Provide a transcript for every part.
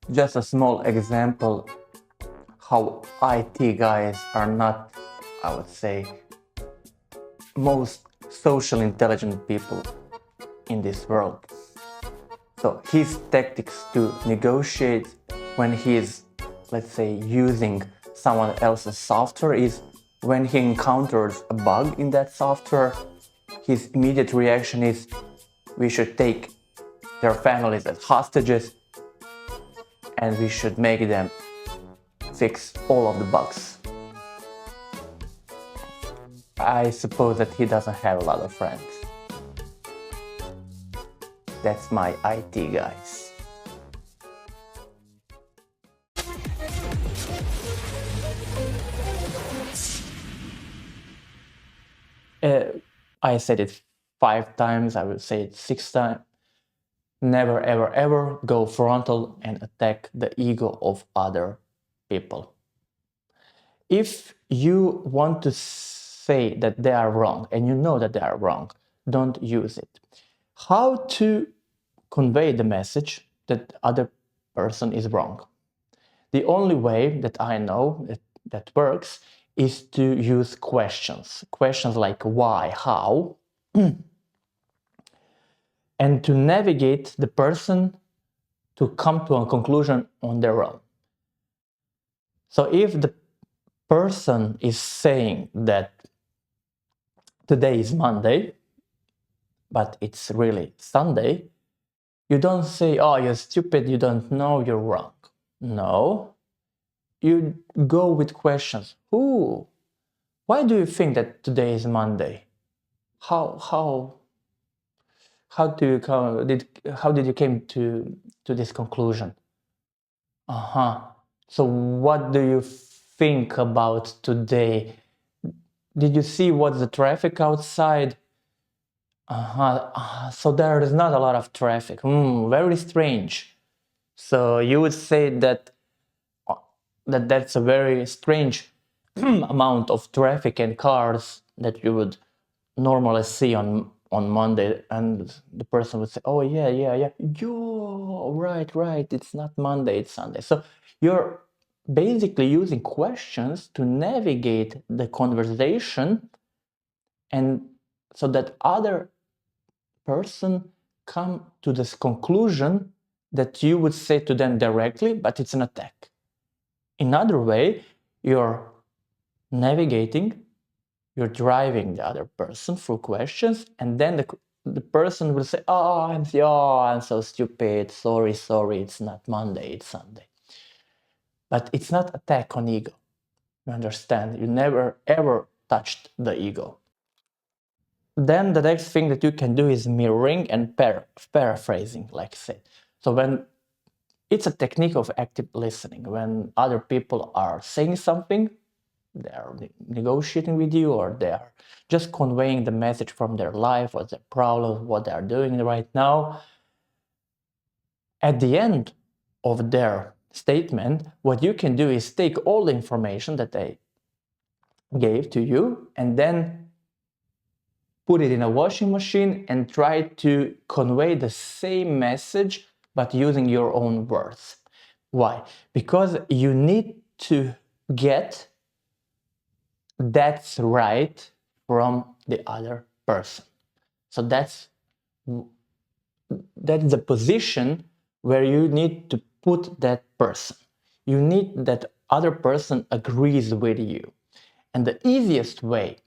Just a small example how IT guys are not, I would say, most social intelligent people in this world. So his tactics to negotiate when he's, let's say, using someone else's software is when he encounters a bug in that software, his immediate reaction is, we should take their families as hostages and we should make them fix all of the bugs. I suppose that he doesn't have a lot of friends. That's my IT guys. I said it 5 times, I will say it 6 times. Never ever ever go frontal and attack the ego of other people. If you want to say that they are wrong and you know that they are wrong, don't use it. How to convey the message that the other person is wrong? The only way that I know that works is to use questions. Questions like why, how, and to navigate the person to come to a conclusion on their own. So if the person is saying that today is Monday, but it's really Sunday, you don't say, oh, you're stupid, you don't know, you're wrong. No, you go with questions. Why do you think that today is Monday? How did you came to this conclusion? So what do you think about today? Did you see what's the traffic outside? So there is not a lot of traffic. Very strange. So you would say that that's a very strange amount of traffic and cars that you would normally see on Monday, and the person would say, oh yeah, yo, right, it's not Monday, it's Sunday. So you're basically using questions to navigate the conversation, and so that other person come to this conclusion that you would say to them directly, but it's an attack. In other way, you're navigating, you're driving the other person through questions, and then the person will say, oh, I'm so stupid, sorry, it's not Monday, it's Sunday. But it's not attack on ego. You understand? You never ever touched the ego. Then the next thing that you can do is mirroring and paraphrasing, like I said. So when it's a technique of active listening, when other people are saying something, they are negotiating with you, or they are just conveying the message from their life or their problems, what they are doing right now. At the end of their statement, what you can do is take all the information that they gave to you and then put it in a washing machine and try to convey the same message but using your own words. Why? Because you need to get that's right from the other person. So that's the position where you need to put that person. You need that other person agrees with you. And the easiest way,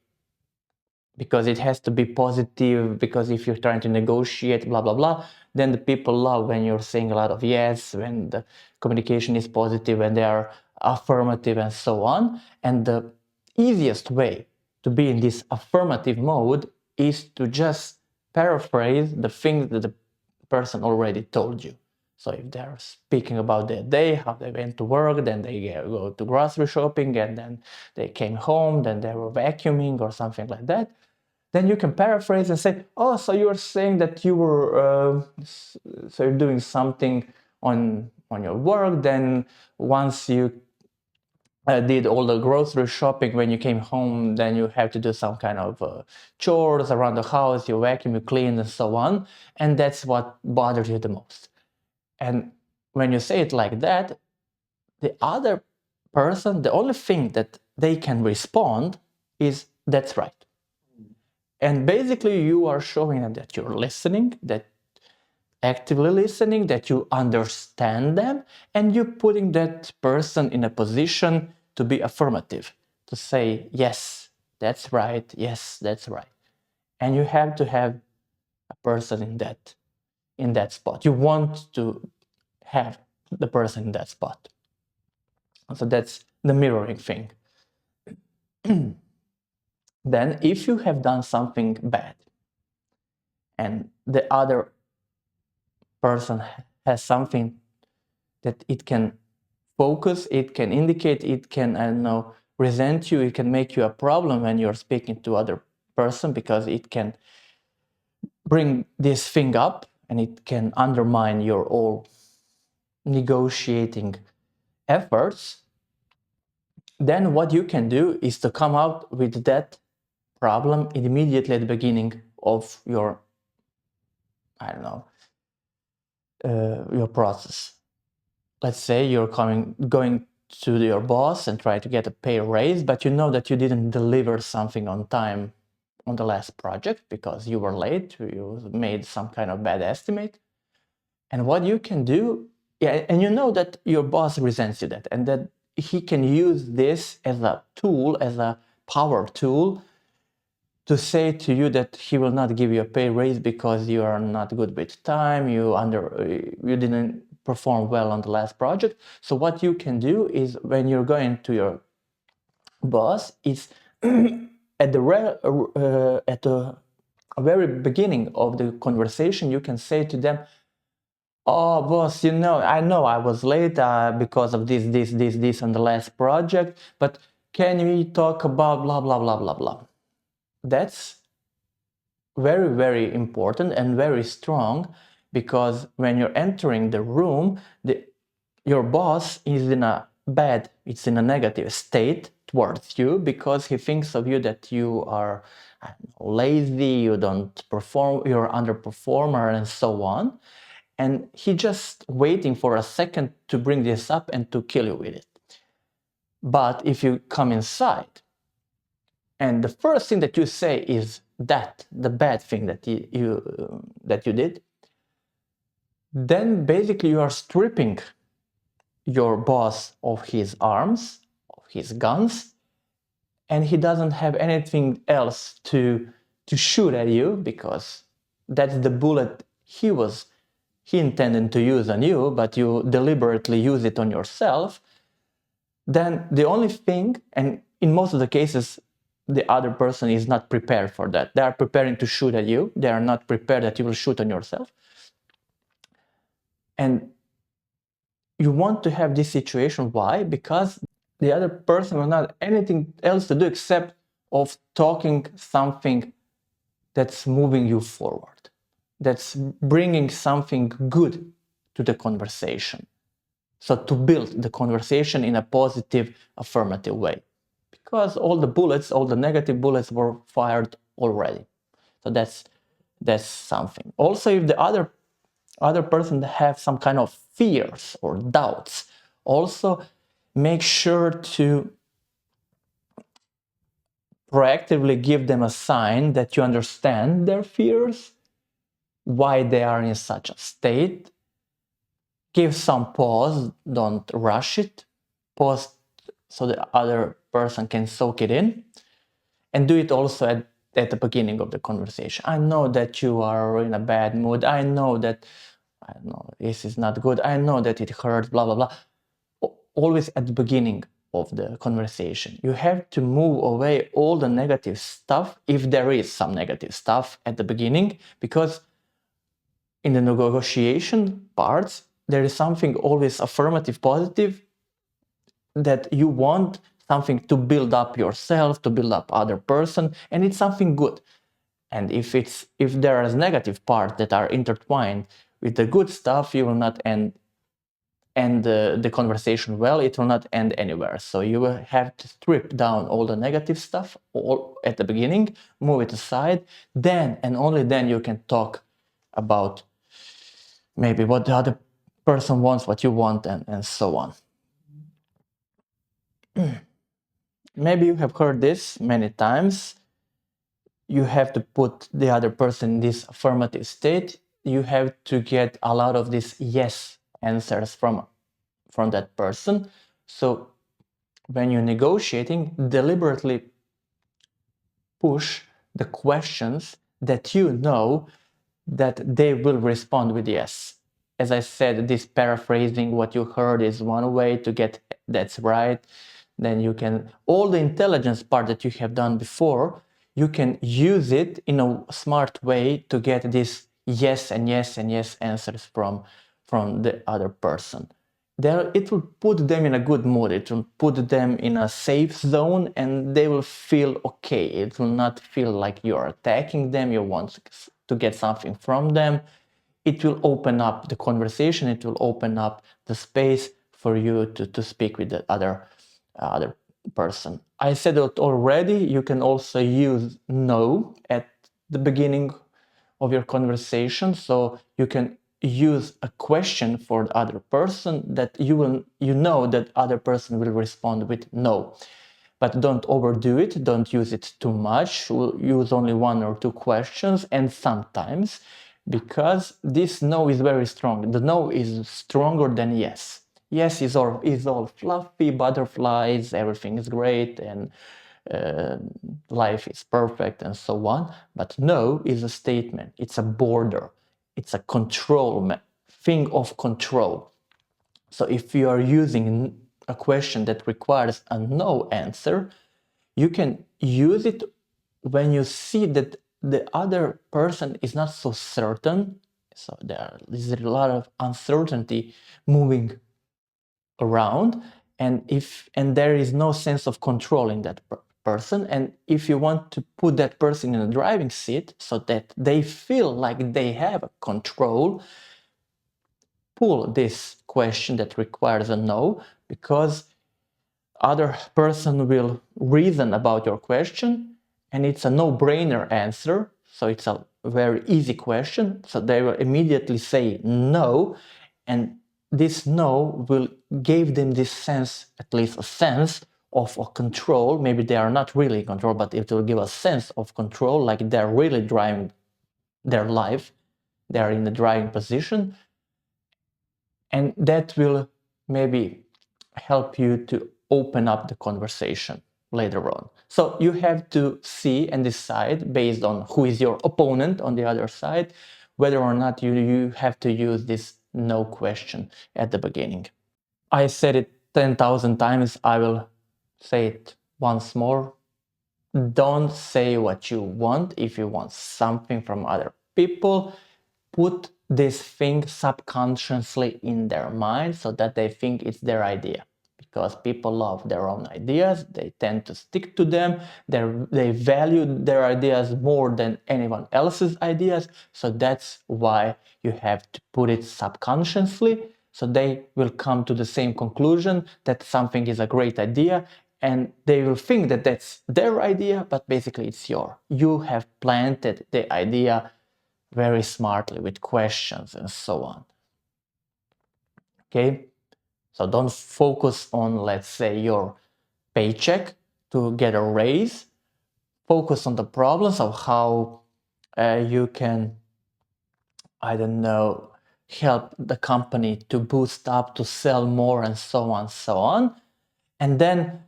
because it has to be positive, because if you're trying to negotiate, blah, blah, blah, then the people love when you're saying a lot of yes, when the communication is positive, when they are affirmative and so on. And the easiest way to be in this affirmative mode is to just paraphrase the things that the person already told you. So if they're speaking about their day, how they went to work, then they go to grocery shopping, and then they came home, then they were vacuuming or something like that, then you can paraphrase and say, oh, so you were saying that you were so you're doing something on your work, then once you did all the grocery shopping, when you came home, then you have to do some kind of chores around the house, you vacuum, you clean, and so on, and that's what bothers you the most. And when you say it like that, the other person, the only thing that they can respond is, that's right. And basically you are showing them that you're listening, that actively listening, that you understand them, and you're putting that person in a position to be affirmative, to say, yes, that's right, yes, that's right. And you have to have a person in that spot. You want to have the person in that spot. So that's the mirroring thing. Then if you have done something bad and the other person has something that it can focus, it can indicate, it can, I don't know, resent you, it can make you a problem when you're speaking to other person, because it can bring this thing up and it can undermine your all negotiating efforts. Then what you can do is to come out with that problem immediately at the beginning of your, I don't know, your process. Let's say you're going to your boss and try to get a pay raise, but you know that you didn't deliver something on time on the last project because you were late, you made some kind of bad estimate. And what you can do, yeah, and you know that your boss resents you that, and that he can use this as a tool, as a power tool, to say to you that he will not give you a pay raise because you are not good with time, you didn't perform well on the last project. So what you can do is, when you're going to your boss, is at the very beginning of the conversation, you can say to them, oh, boss, I know I was late because of this on the last project, but can we talk about blah, blah, blah, blah, blah. That's very, very important and very strong, because when you're entering the room, your boss is in a negative state towards you, because he thinks of you that you are lazy, you don't perform, you're underperformer, and so on. And he just waiting for a second to bring this up and to kill you with it. But if you come inside and the first thing that you say is that the bad thing that you did, then basically you are stripping your boss of his arms, of his guns, and he doesn't have anything else to shoot at you, because that's the bullet he intended to use on you, but you deliberately use it on yourself. Then the only thing, and in most of the cases, the other person is not prepared for that. They are preparing to shoot at you. They are not prepared that you will shoot on yourself. And you want to have this situation. Why? Because the other person will not have anything else to do except of talking something that's moving you forward, that's bringing something good to the conversation. So to build the conversation in a positive, affirmative way, because all the negative bullets were fired already. So that's something. Also, if the other person have some kind of fears or doubts, also make sure to proactively give them a sign that you understand their fears, why they are in such a state. Give some pause, don't rush it. Pause so the other person can soak it in. And do it also at the beginning of the conversation. I know that you are in a bad mood. I know that, I don't know, this is not good. I know that it hurts, blah, blah, blah. Always at the beginning of the conversation. You have to move away all the negative stuff, if there is some negative stuff at the beginning, because in the negotiation parts, there is something always affirmative, positive, that you want something to build up yourself, to build up other person, and it's something good. And if there is negative parts that are intertwined with the good stuff, you will not end the conversation well. It will not end anywhere. So you will have to strip down all the negative stuff all at the beginning, move it aside, then and only then you can talk about maybe what the other person wants what you want, and so on. Maybe you have heard this many times. You have to put the other person in this affirmative state. You have to get a lot of these yes answers from that person. So when you're negotiating, deliberately push the questions that you know that they will respond with yes. As I said, this paraphrasing what you heard is one way to get that's right. Then you can, all the intelligence part that you have done before, you can use it in a smart way to get this yes and yes and yes answers from the other person. There, it will put them in a good mood, it will put them in a safe zone, and they will feel okay. It will not feel like you're attacking them, you want to get something from them. It will open up the conversation, it will open up the space for you to speak with the other person. I said it already, you can also use no at the beginning of your conversation, so you can use a question for the other person that you know that other person will respond with no. But don't overdo it, don't use it too much, use only one or two questions, and sometimes, because this no is very strong, the no is stronger than yes. Yes is all fluffy, butterflies, everything is great, and life is perfect, and so on. But no is a statement, it's a border, it's a control thing of control. So if you are using a question that requires a no answer, you can use it when you see that the other person is not so certain. So there's a lot of uncertainty moving around, and there is no sense of control in that person. And if you want to put that person in a driving seat so that they feel like they have control, pull this question that requires a no, because other person will reason about your question, and it's a no-brainer answer, so it's a very easy question, so they will immediately say no, and this no will give them this sense, at least a sense of control. Maybe they are not really in control, but it will give a sense of control, like they're really driving their life, they're in the driving position, and that will maybe help you to open up the conversation later on. So you have to see and decide, based on who is your opponent on the other side, whether or not you have to use this no question at the beginning. I said it 10,000 times, I will say it once more. Don't say what you want. If you want something from other people, put this thing subconsciously in their mind so that they think it's their idea. Because people love their own ideas, they tend to stick to them, they value their ideas more than anyone else's ideas, so that's why you have to put it subconsciously, so they will come to the same conclusion that something is a great idea, and they will think that that's their idea, but basically it's yours. You have planted the idea very smartly with questions and so on. Okay? So don't focus on, let's say, your paycheck to get a raise. Focus on the problems of how you can, I don't know, help the company to boost up, to sell more, and so on, so on. And then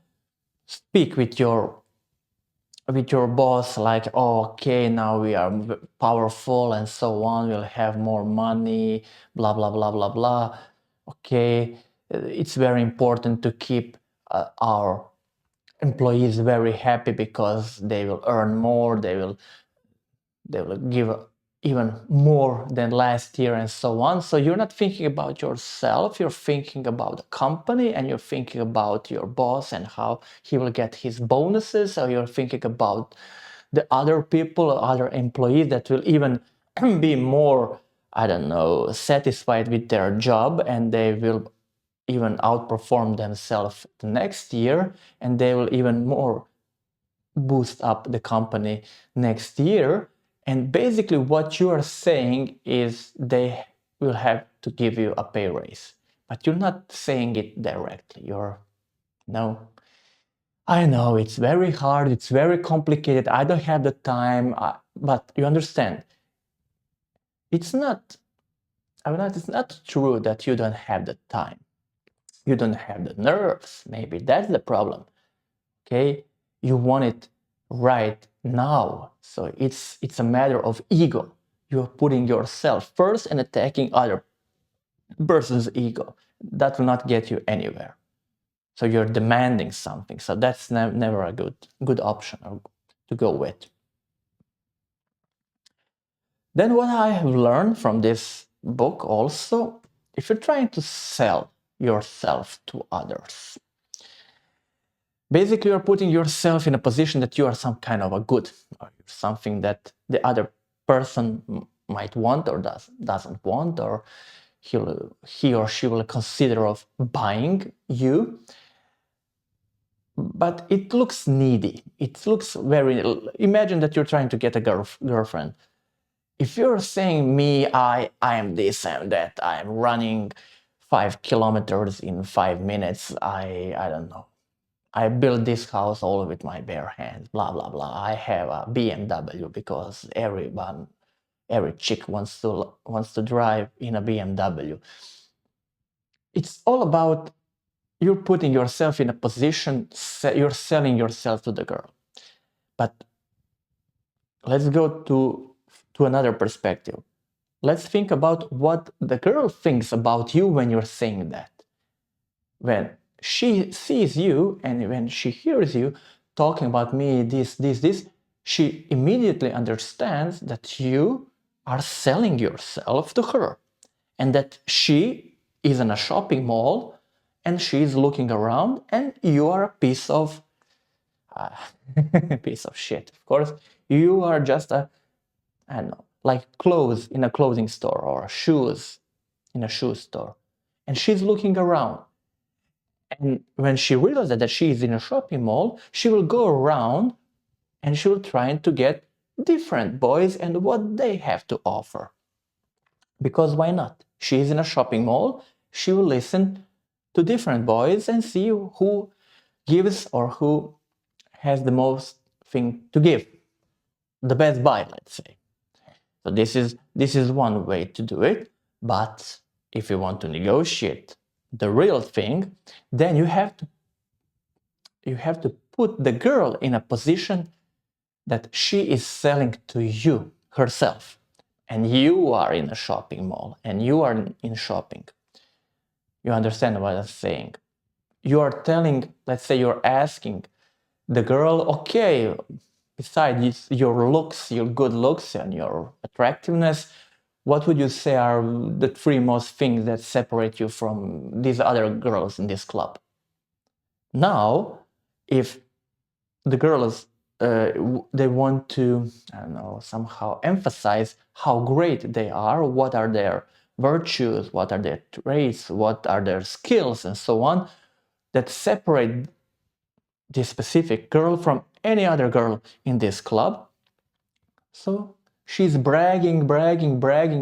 speak with your boss like, oh, okay, now we are powerful and so on, we'll have more money, blah, blah, blah, blah, blah. Okay, it's very important to keep our employees very happy because they will earn more, they will give even more than last year and so on. So you're not thinking about yourself, you're thinking about the company, and you're thinking about your boss and how he will get his bonuses, or you're thinking about the other people, other employees that will even be more, I don't know, satisfied with their job, and they will even outperform themselves the next year, and they will even more boost up the company next year. And basically what you are saying is they will have to give you a pay raise. But you're not saying it directly. No, I know it's very hard, it's very complicated, I don't have the time, but you understand, it's not true that you don't have the time. You don't have the nerves, maybe that's the problem. Okay, you want it right now, so it's a matter of ego. You're putting yourself first and attacking other person's ego. That will not get you anywhere. So you're demanding something, so that's never a good option to go with. Then what I have learned from this book also, if you're trying to sell yourself to others, basically you're putting yourself in a position that you are some kind of a good, or something that the other person might want or doesn't want, or he or she will consider of buying you. But it looks needy. It looks very... Imagine that you're trying to get a girlfriend. If you're saying me, I am this, I am that, I am running 5 kilometers in 5 minutes, I don't know, I built this house all with my bare hands, blah, blah, blah. I have a BMW because every chick wants to drive in a BMW. It's all about you're putting yourself in a position, you're selling yourself to the girl. But let's go to another perspective. Let's think about what the girl thinks about you when you're saying that. When she sees you and when she hears you talking about me, this, she immediately understands that you are selling yourself to her and that she is in a shopping mall and she's looking around and you are a piece of shit, of course. You are just I don't know, like clothes in a clothing store or shoes in a shoe store. And she's looking around. And when she realizes that she is in a shopping mall, she will go around and she will try to get different boys and what they have to offer. Because why not? She is in a shopping mall, she will listen to different boys and see who gives or who has the most thing to give. The best buy, let's say. So this is one way to do it, but if you want to negotiate the real thing, then you have to put the girl in a position that she is selling to you herself, and you are in a shopping mall and you are in shopping. You understand what I'm saying? You are telling, let's say you're asking the girl, okay, besides your looks, your good looks and your attractiveness, what would you say are the 3 most things that separate you from these other girls in this club? Now, if the girls, they want to, I don't know, somehow emphasize how great they are, what are their virtues, what are their traits, what are their skills, and so on, that separate this specific girl from any other girl in this club. So she's bragging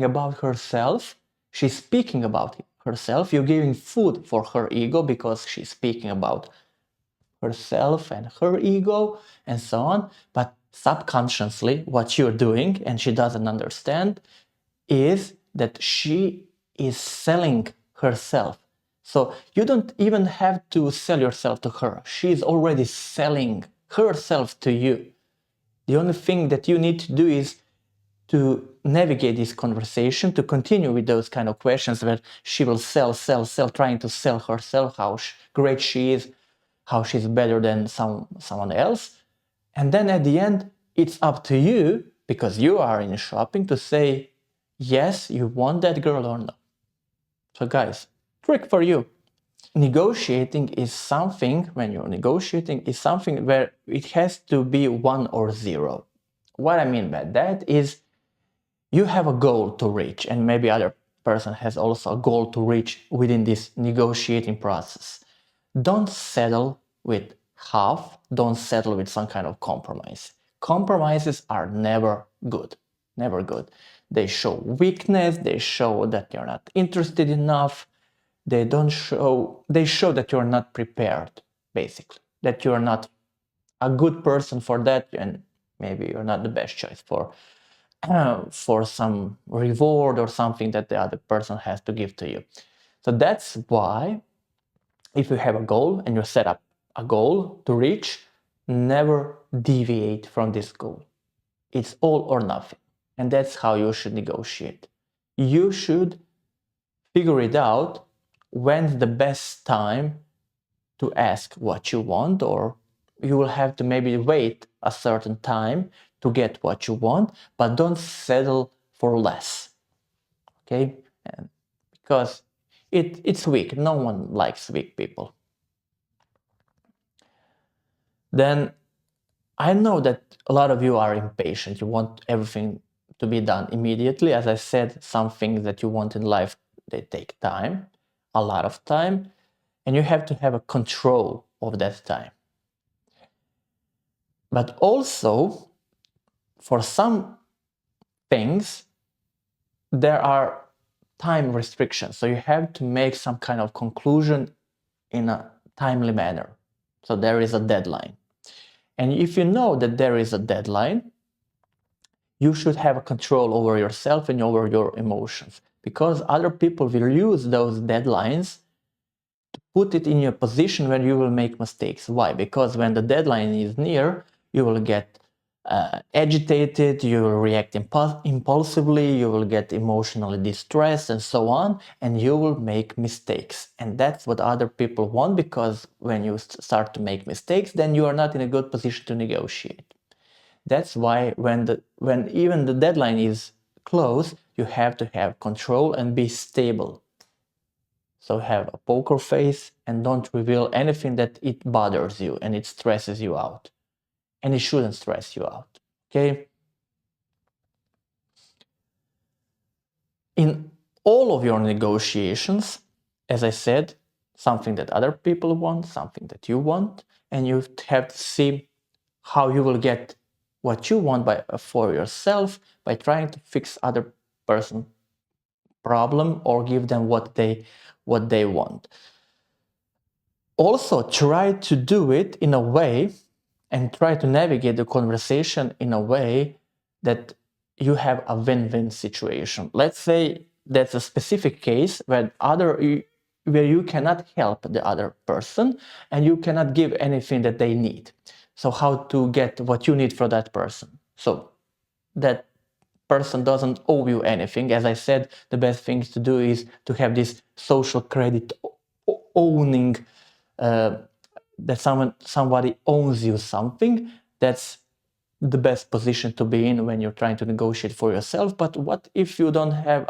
about herself. She's speaking about herself. You're giving food for her ego because she's speaking about herself and her ego and so on. But subconsciously, what you're doing, and she doesn't understand, is that she is selling herself. So you don't even have to sell yourself to her. She is already selling herself to you. The only thing that you need to do is to navigate this conversation, to continue with those kind of questions where she will sell, trying to sell herself, how great she is, how she's better than someone else. And then at the end, it's up to you, because you are in shopping, to say, yes, you want that girl or not. So guys, trick for you. Negotiating is something, when you're negotiating, is something where it has to be 1 or 0. What I mean by that is you have a goal to reach, and maybe other person has also a goal to reach within this negotiating process. Don't settle with half, don't settle with some kind of compromise. Compromises are never good, never good. They show weakness, they show that you're not interested enough, they show that you're not prepared, basically, that you're not a good person for that, and maybe you're not the best choice for some reward or something that the other person has to give to you. So that's why if you have a goal and you set up a goal to reach, never deviate from this goal. It's all or nothing. And that's how you should negotiate. You should figure it out when's the best time to ask what you want, or you will have to maybe wait a certain time to get what you want, but don't settle for less. Okay? And because it's weak. No one likes weak people. Then I know that a lot of you are impatient. You want everything to be done immediately. As I said, some things that you want in life, they take time, a lot of time, and you have to have a control of that time. But also, for some things, there are time restrictions. So you have to make some kind of conclusion in a timely manner. So there is a deadline. And if you know that there is a deadline, you should have a control over yourself and over your emotions, because other people will use those deadlines to put it in your position where you will make mistakes. Why? Because when the deadline is near, you will get agitated, you will react impulsively, you will get emotionally distressed and so on, and you will make mistakes. And that's what other people want, because when you start to make mistakes, then you are not in a good position to negotiate. That's why when even the deadline is close, you have to have control and be stable. So have a poker face and don't reveal anything that it bothers you and it stresses you out. And it shouldn't stress you out, okay? In all of your negotiations, as I said, something that other people want, something that you want, and you have to see how you will get what you want for yourself by trying to fix other person's problem or give them what they want. Also, try to do it in a way and try to navigate the conversation in a way that you have a win-win situation. Let's say that's a specific case where you cannot help the other person and you cannot give anything that they need. So how to get what you need for that person? So that person doesn't owe you anything. As I said, the best thing to do is to have this social credit owning, that somebody owns you something. That's the best position to be in when you're trying to negotiate for yourself. But what if you don't have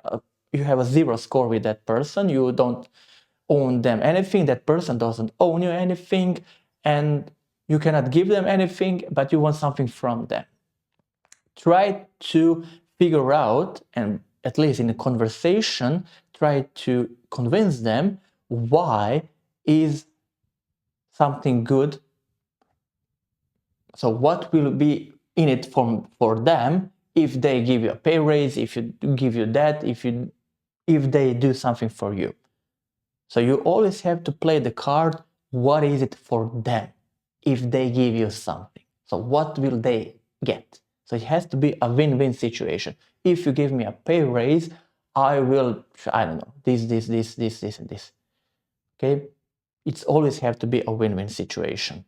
you have a zero score with that person? You don't own them anything. That person doesn't own you anything, and you cannot give them anything, but you want something from them. Try to figure out, and at least in a conversation, try to convince them why is something good. So what will be in it for them if they give you a pay raise, if you give you that, if they do something for you. So you always have to play the card, what is it for them if they give you something? So what will they get? So it has to be a win-win situation. If you give me a pay raise, I will, I don't know, this, and this. Okay? It's always have to be a win-win situation.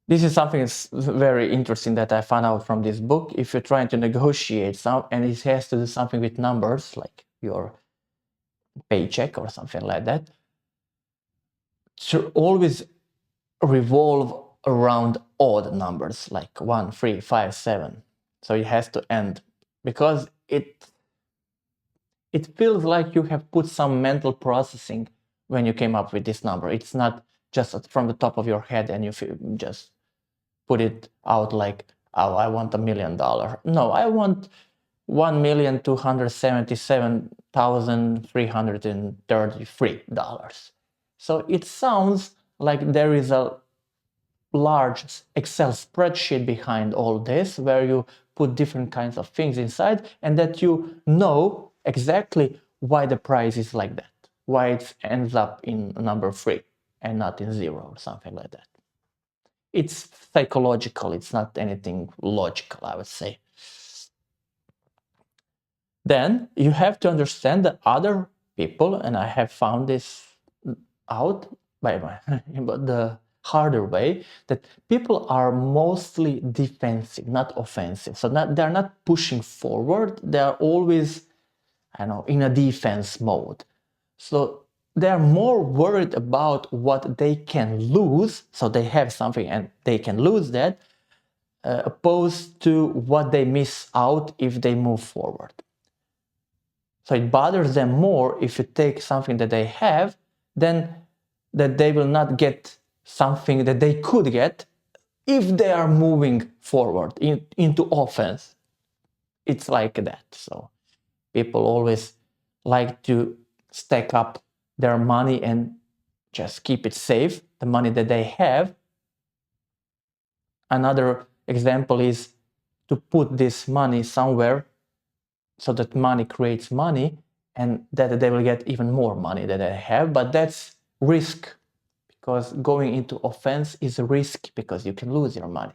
This is something that's very interesting that I found out from this book. If you're trying to negotiate and it has to do something with numbers, like your paycheck or something like that, should always revolve around odd numbers, like 1, 3, 5, 7. So it has to end, because it feels like you have put some mental processing when you came up with this number. It's not just from the top of your head and you just put it out like, oh, I want $1 million. No, I want $1,277,333. So it sounds like there is a large Excel spreadsheet behind all this, where you put different kinds of things inside, and that you know exactly why the price is like that, why it ends up in number 3 and not in 0 or something like that. It's psychological, it's not anything logical, I would say. Then you have to understand that other people, and I have found this out by the harder way, that people are mostly defensive, not offensive. So they're not pushing forward, they're always, I know, in a defense mode. So they're more worried about what they can lose, so they have something and they can lose that, opposed to what they miss out if they move forward. So it bothers them more if you take something that they have than that they will not get something that they could get if they are moving forward into offense. It's like that. So people always like to stack up their money and just keep it safe, the money that they have. Another example is to put this money somewhere so that money creates money and that they will get even more money than they have. But that's risk, because going into offense is a risk because you can lose your money,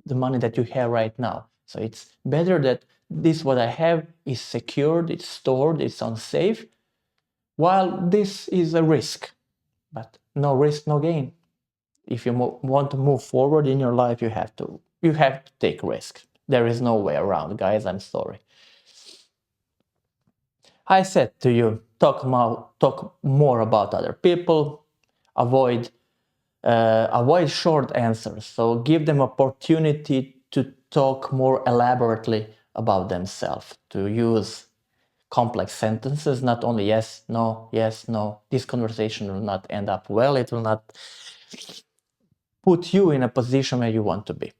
the money that you have right now. So it's better that this what I have is secured, it's stored, it's unsafe, while this is a risk. But no risk, no gain. If you want to move forward in your life, you have to take risks. There is no way around, guys. I'm sorry. I said to you, talk more about other people, avoid short answers. So give them opportunity to talk more elaborately about themselves, to use complex sentences, not only yes, no, yes, no. This conversation will not end up well. It will not put you in a position where you want to be.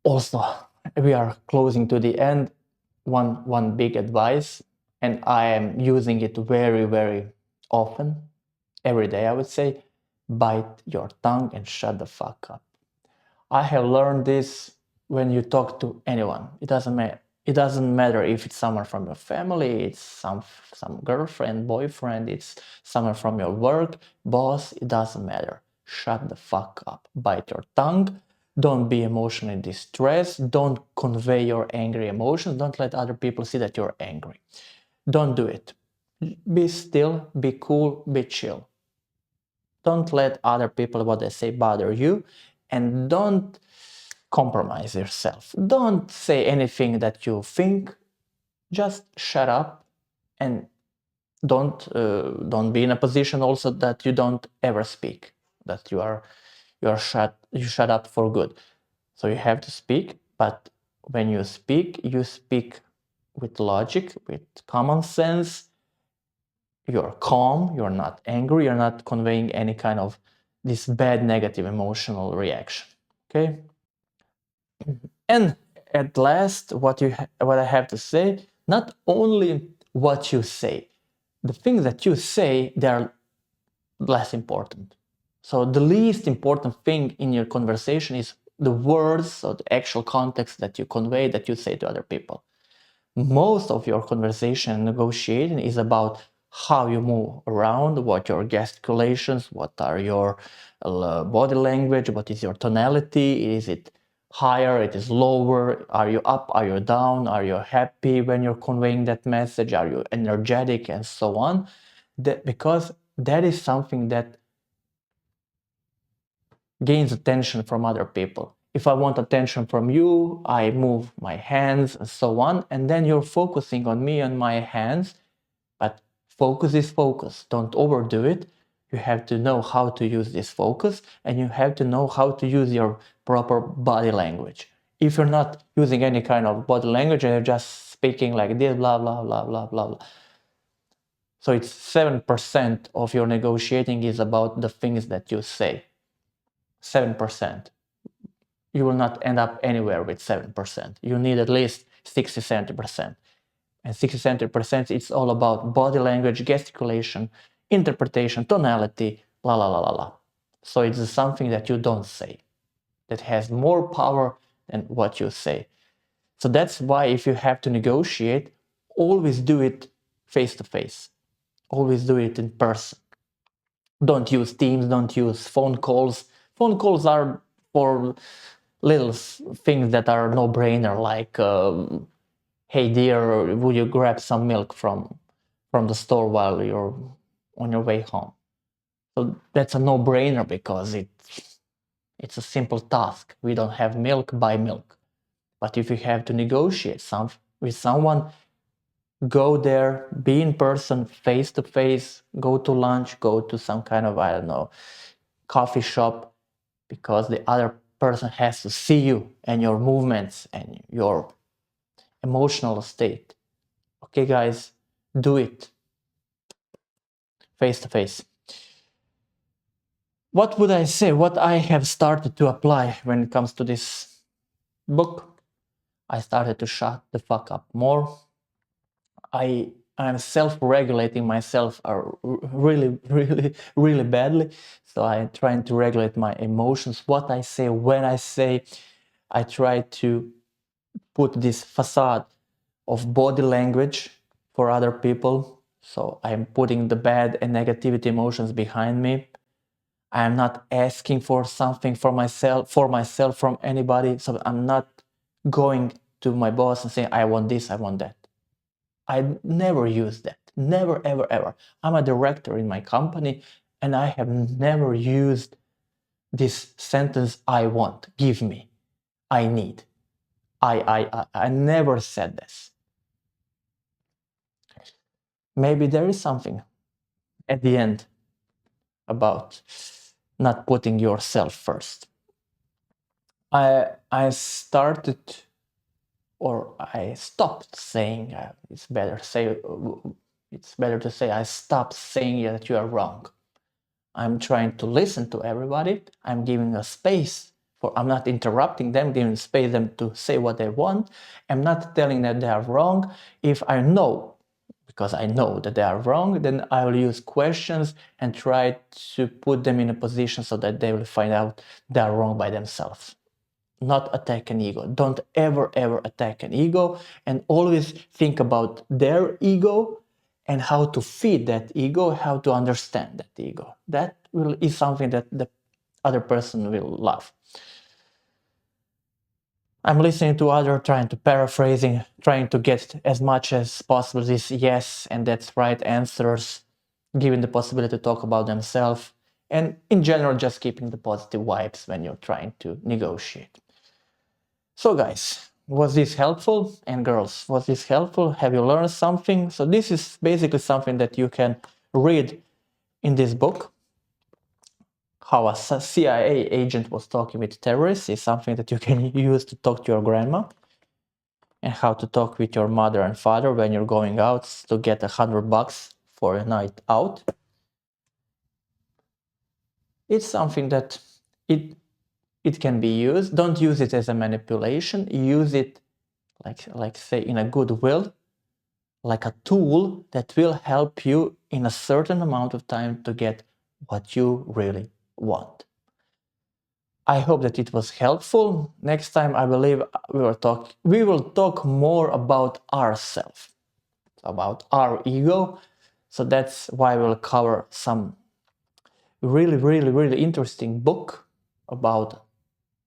Also, we are closing to the end. One big advice, and I am using it very, very often, every day I would say, bite your tongue and shut the fuck up. I have learned this when you talk to anyone. It doesn't matter. It doesn't matter if it's someone from your family, it's some girlfriend, boyfriend, it's someone from your work, boss, it doesn't matter. Shut the fuck up. Bite your tongue. Don't be emotionally distressed. Don't convey your angry emotions. Don't let other people see that you're angry. Don't do it. Be still, be cool, be chill. Don't let other people, what they say, bother you, and don't compromise yourself. Don't say anything that you think. Just shut up, and don't be in a position also that you don't ever speak, that you shut up for good. So you have to speak, but when you speak with logic, with common sense. You're calm, you're not angry, you're not conveying any kind of this bad negative emotional reaction. Okay? And at last, what I have to say, not only what you say, the things that you say, they are less important. So the least important thing in your conversation is the words or the actual context that you convey, that you say to other people. Most of your conversation negotiating is about how you move around, what your gesticulations, what are your body language, what is your tonality, is it higher, it is lower, are you up, are you down, are you happy when you're conveying that message, are you energetic, and so on. Because that is something that gains attention from other people. If I want attention from you, I move my hands and so on, and then you're focusing on me and my hands. But focus is focus. Don't overdo it. You have to know how to use this focus, and you have to know how to use your proper body language. If you're not using any kind of body language and you're just speaking like this, blah, blah, blah, blah, blah, blah. So it's 7% of your negotiating is about the things that you say. 7%. You will not end up anywhere with 7%. You need at least 60-70%. And 60-70%, it's all about body language, gesticulation, interpretation, tonality, la la la la la. So it's something that you don't say. that has more power than what you say. So that's why if you have to negotiate, always do it face to face. Always do it in person. Don't use Teams, don't use phone calls. Phone calls are for little things that are no-brainer, like, hey dear, would you grab some milk from the store while you're on your way home? So that's a no-brainer because it's a simple task. We don't have milk, buy milk. But if you have to negotiate with someone, go there, be in person, face to face, go to lunch, go to some kind of, I don't know, coffee shop, because the other person has to see you and your movements and your emotional state. Okay, guys, do it face to face. What would I say? What I have started to apply when it comes to this book? I started to shut the fuck up more. I'm self-regulating myself really badly. So I'm trying to regulate my emotions, what I say, when I say. I try to put this facade of body language for other people. So I'm putting the bad and negativity emotions behind me. I'm not asking for something for myself from anybody. So I'm not going to my boss and saying, I want this, I want that. I never use that. Never, ever, ever. I'm a director in my company and I have never used this sentence, I want, give me, I need. I never said this. Maybe there is something at the end about not putting yourself first. I started, or I stopped saying, it's better to say I stopped saying that you are wrong. I'm trying to listen to everybody. I'm giving a space I'm not interrupting them, giving space them to say what they want. I'm not telling that they are wrong. If I know, because I know that they are wrong, then I will use questions and try to put them in a position so that they will find out they are wrong by themselves. Not attack an ego. Don't ever, ever attack an ego, and always think about their ego and how to feed that ego, how to understand that ego. That is something that the other person will love. I'm listening to other, trying to paraphrasing, trying to get as much as possible this yes and that's right answers, giving the possibility to talk about themselves, and in general just keeping the positive vibes when you're trying to negotiate. So guys, was this helpful? And girls, was this helpful? Have you learned something? So this is basically something that you can read in this book. How a CIA agent was talking with terrorists is something that you can use to talk to your grandma. And how to talk with your mother and father when you're going out to get $100 for a night out. It's something that it can be used. Don't use it as a manipulation. Use it like say in a goodwill, like a tool that will help you in a certain amount of time to get what you really want. I hope that it was helpful. Next time, I believe we will talk more about ourselves, about our ego. So that's why we'll cover some really interesting book about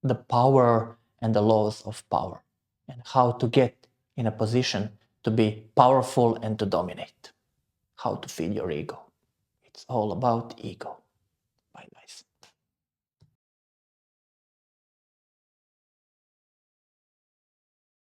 the power and the laws of power and how to get in a position to be powerful and to dominate. How to feed your ego. It's all about ego. Bye guys.